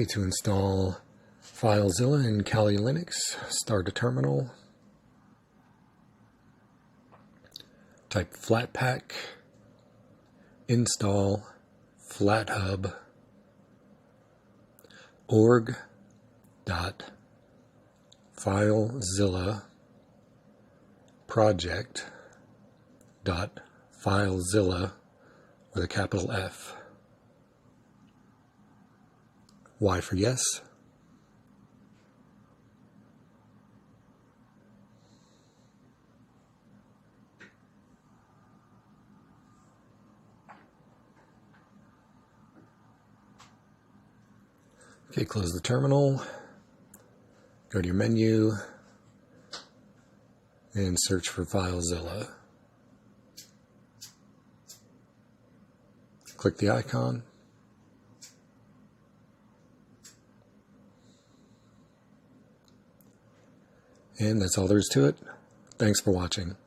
to install FileZilla in Kali Linux. Start a terminal. Type flatpak, install flathub org.filezilla project.filezilla with a capital F. Y for yes. Okay, close the terminal, go to your menu, and search for FileZilla. Click the icon. And that's all there is to it. Thanks for watching.